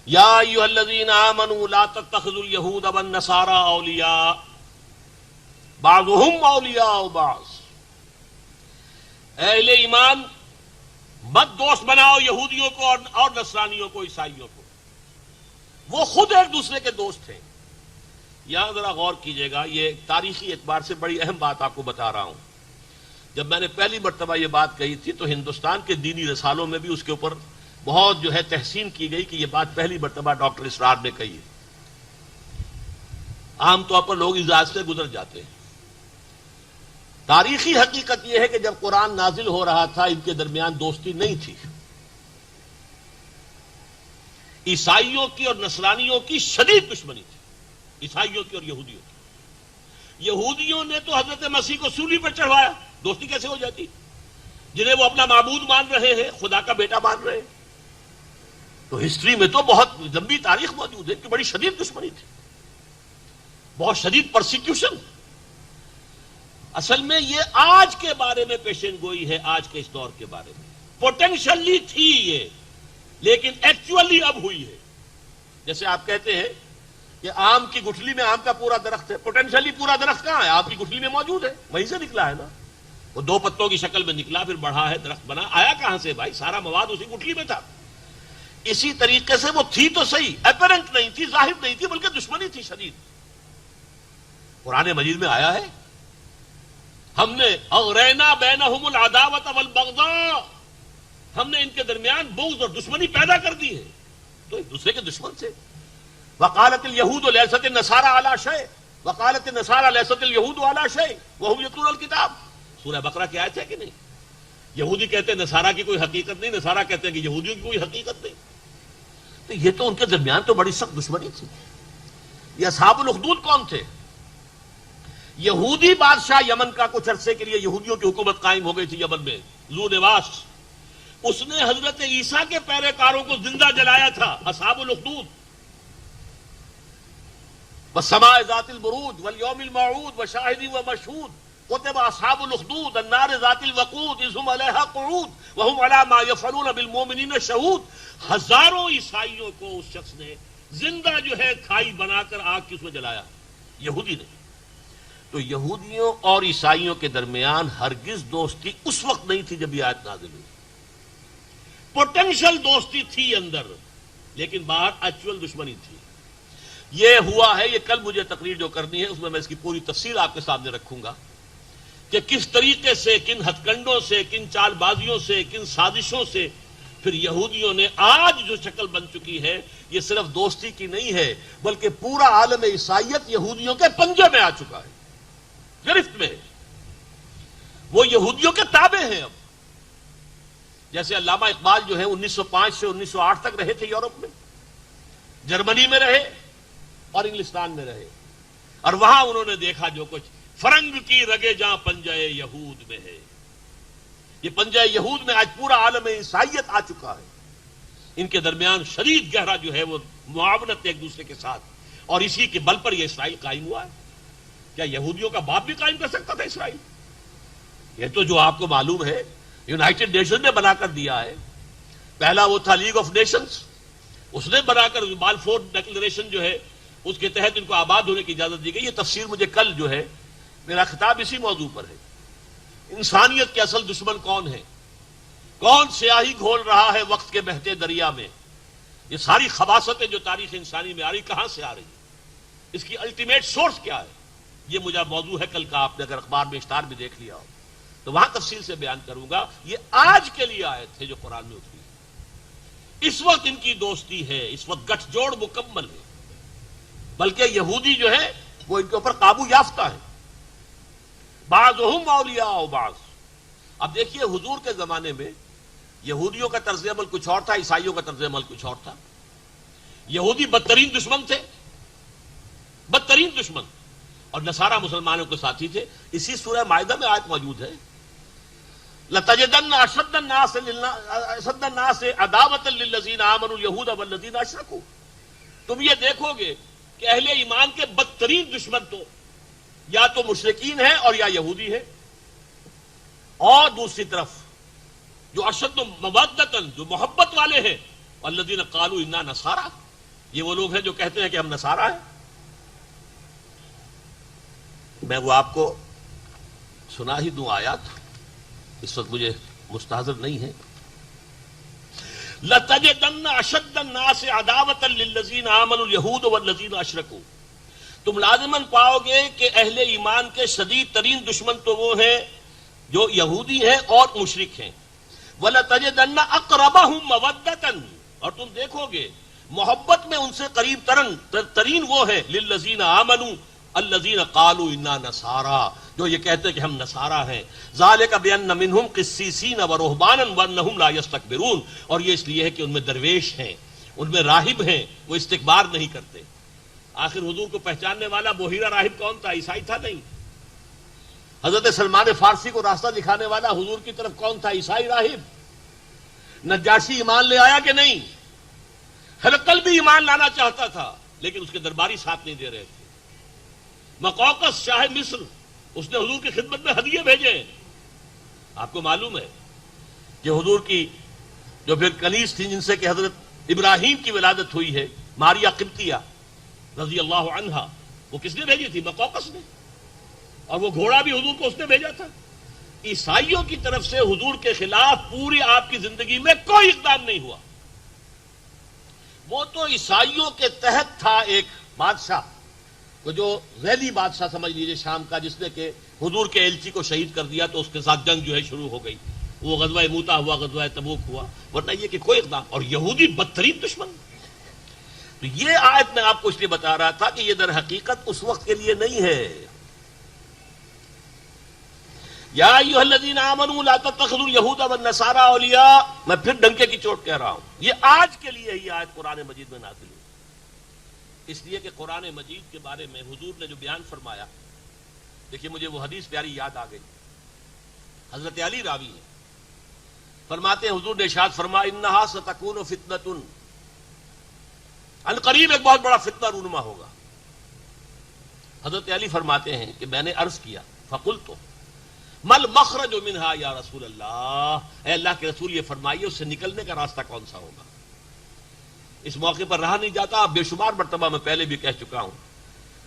یا ایھا الذین آمنوا لا تتخذوا اليہود والنصارى اولیاء بعضهم اولیاء بعض. اہل ایمان مت دوست بناؤ یہودیوں کو اور نصرانیوں کو، عیسائیوں کو، وہ خود ایک دوسرے کے دوست ہیں. یہاں ذرا غور کیجئے گا، یہ تاریخی اعتبار سے بڑی اہم بات آپ کو بتا رہا ہوں. جب میں نے پہلی مرتبہ یہ بات کہی تھی تو ہندوستان کے دینی رسالوں میں بھی اس کے اوپر بہت تحسین کی گئی کہ یہ بات پہلی مرتبہ ڈاکٹر اسرار نے کہی ہے. عام طور پر لوگ اجازت سے گزر جاتے ہیں. تاریخی حقیقت یہ ہے کہ جب قرآن نازل ہو رہا تھا ان کے درمیان دوستی نہیں تھی. عیسائیوں کی اور نصرانیوں کی شدید دشمنی تھی، عیسائیوں کی اور یہودیوں کی. یہودیوں نے تو حضرت مسیح کو صلیب پر چڑھوایا، دوستی کیسے ہو جاتی؟ جنہیں وہ اپنا معبود مان رہے ہیں، خدا کا بیٹا مان رہے ہیں. تو ہسٹری میں تو بہت لمبی تاریخ موجود ہے کہ بڑی شدید دشمنی تھی، بہت شدید پرسیکیوشن. اصل میں یہ آج کے بارے میں پیشین گوئی ہے، آج کے اس دور کے بارے میں. پوٹینشلی تھی یہ، لیکن ایکچولی اب ہوئی ہے. جیسے آپ کہتے ہیں کہ آم کی گٹھلی میں آم کا پورا درخت ہے، پوٹینشلی پورا درخت کہاں ہے؟ آپ کی گٹھلی میں موجود ہے، وہیں سے نکلا ہے نا. وہ دو پتوں کی شکل میں نکلا، پھر بڑھا ہے، درخت بنا. آیا کہاں سے بھائی؟ سارا مواد اسی گٹھلی میں تھا. اسی طریقے سے وہ تھی تو صحیح، اپیرنٹ نہیں تھی، ظاہر نہیں تھی، بلکہ دشمنی تھی شدید. قرآن مجید میں آیا ہے ہم نے اغرینا بینہم العداوۃ والبغضاء، ہم نے ان کے درمیان بغض اور دشمنی پیدا کر دی ہے. تو ایک دوسرے کے دشمن سے. وقالت الیہود لیست النصارى علی شیء وقالت النصارى لیست الیہود علی شیء وهم یتلون الکتاب. سورہ بقرہ کی آیت ہے کہ نہیں؟ یہودی کہتے ہیں نصارہ کی کوئی حقیقت نہیں، نصارہ کہتے ہیں کہ یہودیوں کی کوئی حقیقت نہیں. تو یہ تو ان کے درمیان تو بڑی سخت دشمنی تھی. یہ اصحاب الاخدود کون تھے؟ یہودی بادشاہ یمن کا کچھ عرصے کے لیے یہودیوں کی حکومت قائم ہو گئی تھی یمن میں، ذو نواس. اس نے حضرت عیسیٰ کے پیروکاروں کو زندہ جلایا تھا. اصحاب الاخدود. والسماء ذات البروج واليوم الموعود وشاهد ومشهود كتب اصحاب الاخدود النار ذات الوقود اذ هم عليها قعود وهم على ما يفعلون بالمؤمنين شهود. ہزاروں عیسائیوں کو اس شخص نے زندہ کھائی بنا کر آگ کی اس میں جلایا، یہودی نے. تو یہودیوں اور عیسائیوں کے درمیان ہرگز دوستی اس وقت نہیں تھی جب یہ آیت نازل ہوئی. پوٹینشل دوستی تھی اندر، لیکن باہر ایکچوئل دشمنی تھی. یہ ہوا ہے. یہ کل مجھے تقریر جو کرنی ہے اس میں اس کی پوری تفصیل آپ کے سامنے رکھوں گا کہ کس طریقے سے، کن ہتھ کنڈوں سے، کن چال بازیوں سے، کن سازشوں سے پھر یہودیوں نے آج جو شکل بن چکی ہے یہ صرف دوستی کی نہیں ہے، بلکہ پورا عالم عیسائیت یہودیوں کے پنجے میں آ چکا ہے، گرفت میں ہے. وہ یہودیوں کے تابع ہیں. اب جیسے علامہ اقبال 1905 سے 1908 تک رہے تھے یورپ میں، جرمنی میں رہے اور انگلستان میں رہے، اور وہاں انہوں نے دیکھا جو کچھ. فرنگ کی رگے جہاں پنجہ یہود میں ہے. یہ پنجہ یہود میں آج پورا عالم عیسائیت آ چکا ہے. ان کے درمیان شدید گہرا وہ معاونت ایک دوسرے کے ساتھ، اور اسی کے بل پر یہ اسرائیل قائم ہوا ہے. کیا یہودیوں کا باپ بھی قائم کر سکتا تھا اسرائیل؟ یہ تو جو آپ کو معلوم ہے یونائٹڈ نیشن نے بنا کر دیا ہے. پہلا وہ تھا لیگ آف نیشنز، اس نے بنا کر بالفور ڈکلریشن اس کے تحت ان کو آباد ہونے کی اجازت دی گئی. یہ تفسیر مجھے کل میرا خطاب اسی موضوع پر ہے. انسانیت کے اصل دشمن کون ہے؟ کون سیاہی گھول رہا ہے وقت کے بہتے دریا میں؟ یہ ساری خباثتیں جو تاریخ انسانی میں آ رہی کہاں سے آ رہی ہیں؟ اس کی الٹیمیٹ سورس کیا ہے؟ یہ مجھے موضوع ہے کل کا. آپ نے اگر اخبار میں اشتہار بھی دیکھ لیا ہو تو وہاں تفصیل سے بیان کروں گا. یہ آج کے لیے آئے تھے جو قرآن میں اتری. اس وقت ان کی دوستی ہے، اس وقت گٹھ جوڑ مکمل ہے. بلکہ یہودی وہ ان کے اوپر قابو یافتہ ہے. بعضهم اولیاء بعض. اب دیکھیے حضور کے زمانے میں یہودیوں کا طرز عمل کچھ اور تھا، عیسائیوں کا طرز عمل کچھ اور تھا. یہودی بدترین دشمن تھے، بدترین دشمن، اور نصارہ مسلمانوں کے ساتھی تھے. اسی سورہ مائدہ میں آیت موجود ہے لَتَجِدَنَّ أَشَدَّ النَّاسِ عَدَاوَةً لِلَّذِينَ آمَنُوا الْيَهُودَ وَالَّذِينَ أَشْرَكُوا. تم یہ دیکھو گے کہ اہل ایمان کے بدترین دشمن تو یا تو مشرکین ہیں اور یا یہودی ہیں، اور دوسری طرف جو اشد مودۃً، جو محبت والے ہیں، والذین قالوا انا نصارى، یہ وہ لوگ ہیں جو کہتے ہیں کہ ہم نصارہ ہیں. میں وہ آپ کو سنا ہی دوں آیات، اس وقت مجھے مستحضر نہیں ہے. لَتَجِدَنَّ أَشَدَّ النَّاسِ عَدَاوَةً لِلَّذِينَ آمَنُوا الْيَهُودُ وَالَّذِينَ أَشْرَكُوا. تم لازماً پاؤ گے کہ اہل ایمان کے شدید ترین دشمن تو وہ ہیں جو یہودی ہیں اور مشرک ہیں. وَلَتَجِدَنَّ أَقْرَبَهُمْ مَوَدَّةً، اور تم دیکھو گے محبت میں ان سے قریب ترین وہ ہیں لِلَّذِينَ آمَنُوا الَّذِينَ قَالُوا إِنَّا نَصَارَىٰ، جو یہ کہتے ہیں کہ ہم نصارہ ہیں. ذَلِكَ بِأَنَّ مِنْهُمْ قِسِّيسِينَ وَرُهْبَانًا وَأَنَّهُمْ لَا يَسْتَكْبِرُونَ. اور یہ اس لیے ہے کہ ان میں درویش ہیں، ان میں راہب ہیں، وہ استکبار نہیں کرتے. آخر حضور کو پہچاننے والا بحیرہ راہب کون تھا؟ عیسائی تھا نہیں. حضرت سلمان فارسی کو راستہ دکھانے والا حضور کی طرف کون تھا؟ عیسائی راہب. نجاشی ایمان لے آیا کہ نہیں؟ ہرقل بھی ایمان لانا چاہتا تھا لیکن اس کے درباری ساتھ نہیں دے رہے تھے. مقوقس شاہ مصر، اس نے حضور کی خدمت میں ہدیے بھیجے. آپ کو معلوم ہے کہ حضور کی جو پھر کنیز تھی جن سے کہ حضرت ابراہیم کی ولادت ہوئی ہے، ماریا قبطیہ رضی اللہ عنہا، وہ کس نے بھیجی تھی؟ مقوقس نے. اور وہ گھوڑا بھی حضور کو اس نے بھیجا تھا. عیسائیوں کی طرف سے حضور کے خلاف پوری آپ کی زندگی میں کوئی اقدام نہیں ہوا. وہ تو عیسائیوں کے تحت تھا ایک بادشاہ، وہ جو ریلی بادشاہ سمجھ لیجیے شام کا، جس نے کہ حضور کے ایلچی کو شہید کر دیا تو اس کے ساتھ جنگ جو ہے شروع ہو گئی. وہ غزوہ موتا ہوا، غزوہ تبوک ہوا، ورنہ یہ کہ کوئی اقدام. اور یہودی بدترین دشمن. تو یہ آیت میں آپ کو اس لیے بتا رہا تھا کہ یہ در حقیقت اس وقت کے لیے نہیں ہے. یا ایھا الذین آمنوا لا تتخذوا اليہود والنصارى اولیاء. میں پھر ڈنکے کی چوٹ کہہ رہا ہوں، یہ آج کے لیے ہی آیت قرآن مجید میں نازل ہوئی. اس لیے کہ قرآن مجید کے بارے میں حضور نے جو بیان فرمایا، دیکھیے مجھے وہ حدیث پیاری یاد آ گئی. حضرت علی راوی ہے، فرماتے ہیں حضور نے ارشاد فرمایا انہا ستکون فتنۃ، ان قریب ایک بہت بڑا فتنہ رونما ہوگا. حضرت علی فرماتے ہیں کہ میں نے عرض کیا فقلت مل مخرج منہا یا رسول اللہ، اے اللہ کے رسول یہ فرمائیے اس سے نکلنے کا راستہ کون سا ہوگا. اس موقع پر رہا نہیں جاتا، اب بے شمار مرتبہ میں پہلے بھی کہہ چکا ہوں،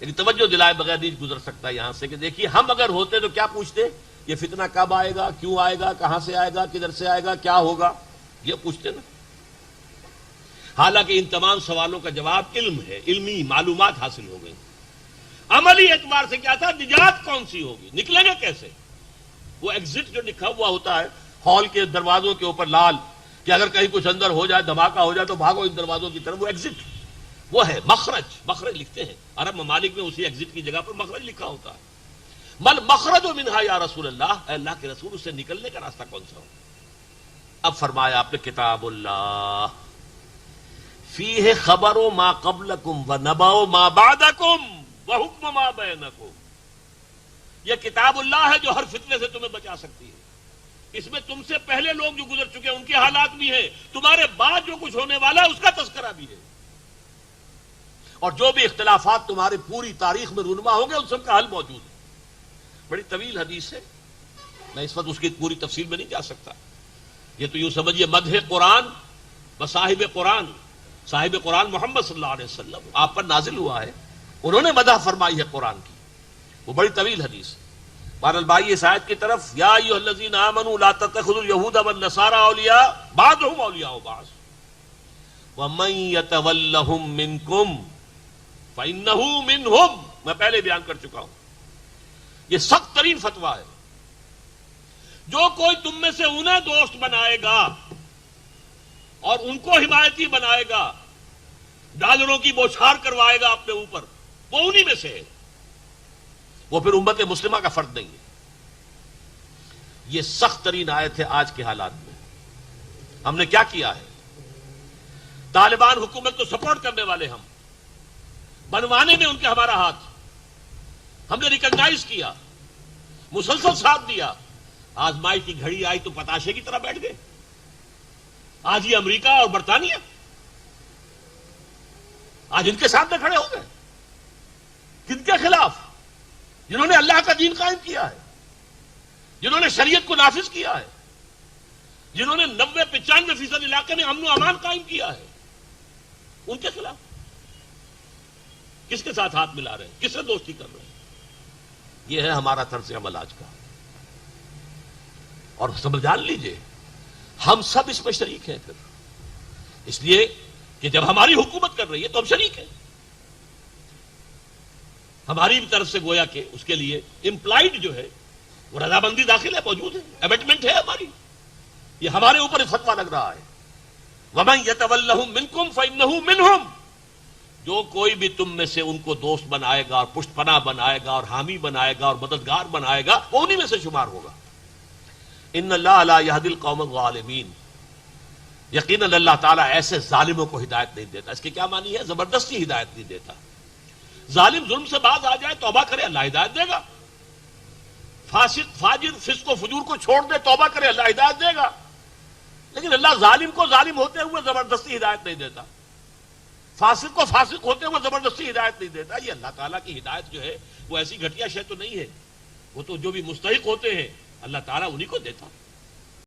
لیکن توجہ دلائے بغیر نہیں گزر سکتا یہاں سے کہ دیکھیے ہم اگر ہوتے تو کیا پوچھتے؟ یہ فتنہ کب آئے گا، کیوں آئے گا، کہاں سے آئے گا، کدھر سے آئے گا، کیا ہوگا، یہ پوچھتے نا. حالانکہ ان تمام سوالوں کا جواب علم ہے، علمی معلومات حاصل ہو گئی. عملی اعتبار سے کیا تھا؟ نجات کون سی ہوگی، نکلیں گے کیسے. وہ ایگزٹ جو لکھا ہوا ہوتا ہے ہال کے دروازوں کے اوپر لال، کہ اگر کہیں کچھ اندر ہو جائے، دھماکہ ہو جائے تو بھاگو ان دروازوں کی طرف، وہ ایگزٹ، وہ ہے مخرج. مخرج لکھتے ہیں عرب ممالک میں، اسی ایگزٹ کی جگہ پر مخرج لکھا ہوتا ہے. مل مخرج منہا یا رسول اللہ، اے اللہ کے رسول اس سے نکلنے کا راستہ کون سا ہوگا. اب فرمایا آپ نے کتاب اللہ فیہ خبر ما قبلکم ونبأ ما بعدکم وحکم ما بینکم. یہ کتاب اللہ ہے جو ہر فتنے سے تمہیں بچا سکتی ہے. اس میں تم سے پہلے لوگ جو گزر چکے ہیں ان کے حالات بھی ہیں، تمہارے بعد جو کچھ ہونے والا ہے اس کا تذکرہ بھی ہے، اور جو بھی اختلافات تمہاری پوری تاریخ میں رونما ہوں گے ان سب کا حل موجود ہے. بڑی طویل حدیث ہے، میں اس وقت اس کی پوری تفصیل میں نہیں جا سکتا. یہ تو یوں سمجھیے مدح قرآن بصاحب قرآن، صاحب قرآن محمد صلی اللہ علیہ وسلم آپ پر نازل ہوا ہے، انہوں نے مدح فرمائی ہے قرآن کی. وہ بڑی طویل حدیث. بہرحال بھائی اس آیت کی طرف، یا ایھا الذین آمنوا لا تتخذوا اليہود والنصارى اولیاء بعضهم اولیاء بعض ومن یتولہم منکم فانہ منہم. میں پہلے بیان کر چکا ہوں، یہ سخت ترین فتویٰ ہے. جو کوئی تم میں سے انہیں دوست بنائے گا اور ان کو حمایتی بنائے گا، ڈالروں کی بوچھار کروائے گا اپنے اوپر، وہ انہی میں سے ہے، وہ پھر امت مسلمہ کا فرد نہیں ہے. یہ سخت ترین آیت ہے آج کے حالات میں. ہم نے کیا کیا ہے؟ طالبان حکومت کو سپورٹ کرنے والے، ہم بنوانے میں ان کے ہمارا ہاتھ، ہم نے ریکگنائز کیا، مسلسل ساتھ دیا. آزمائی کی گھڑی آئی تو پتاشے کی طرح بیٹھ گئے. آج یہ امریکہ اور برطانیہ آج ان کے سامنے کھڑے ہو گئے. کن کے خلاف؟ جنہوں نے اللہ کا دین قائم کیا ہے، جنہوں نے شریعت کو نافذ کیا ہے، جنہوں نے 90-95% علاقے میں امن و امان قائم کیا ہے، ان کے خلاف. کس کے ساتھ ہاتھ ملا رہے ہیں, کس سے دوستی کر رہے ہیں. یہ ہے ہمارا طرز عمل آج کا. اور سمجھ جان لیجئے ہم سب اس میں شریک ہیں. پھر اس لیے کہ جب ہماری حکومت کر رہی ہے تو ہم شریک ہیں. ہماری بھی طرف سے گویا کہ اس کے لیے امپلائڈ جو ہے وہ رضامندی داخل ہے, موجود ہے, امٹمنٹ ہے ہماری. یہ ہمارے اوپر فتویٰ لگ رہا ہے. وَمَن يَتَوَلَّهُم مِّنكُمْ فَإِنَّهُ مِنْهُمْ. جو کوئی بھی تم میں سے ان کو دوست بنائے گا اور پشت پناہ بنائے گا اور حامی بنائے گا اور مددگار بنائے گا وہ انہی میں سے شمار ہوگا. ان اللہ لا يهدي القوم الظالمین. یقیناً اللہ تعالیٰ ایسے ظالموں کو ہدایت نہیں دیتا. اس کے کیا معنی ہے؟ زبردستی ہدایت نہیں دیتا. ظالم ظلم سے باز آ جائے, توبہ کرے, اللہ ہدایت دے گا. فاسق فاجر فسق و فجور کو چھوڑ دے, توبہ کرے, اللہ ہدایت دے گا. لیکن اللہ ظالم کو ظالم ہوتے ہوئے زبردستی ہدایت نہیں دیتا, فاسق کو فاسق ہوتے ہوئے زبردستی ہدایت نہیں دیتا. یہ اللہ تعالیٰ کی ہدایت جو ہے وہ ایسی گھٹیا شے تو نہیں ہے. وہ تو جو بھی مستحق ہوتے ہیں اللہ تعالیٰ انہی کو دیتا.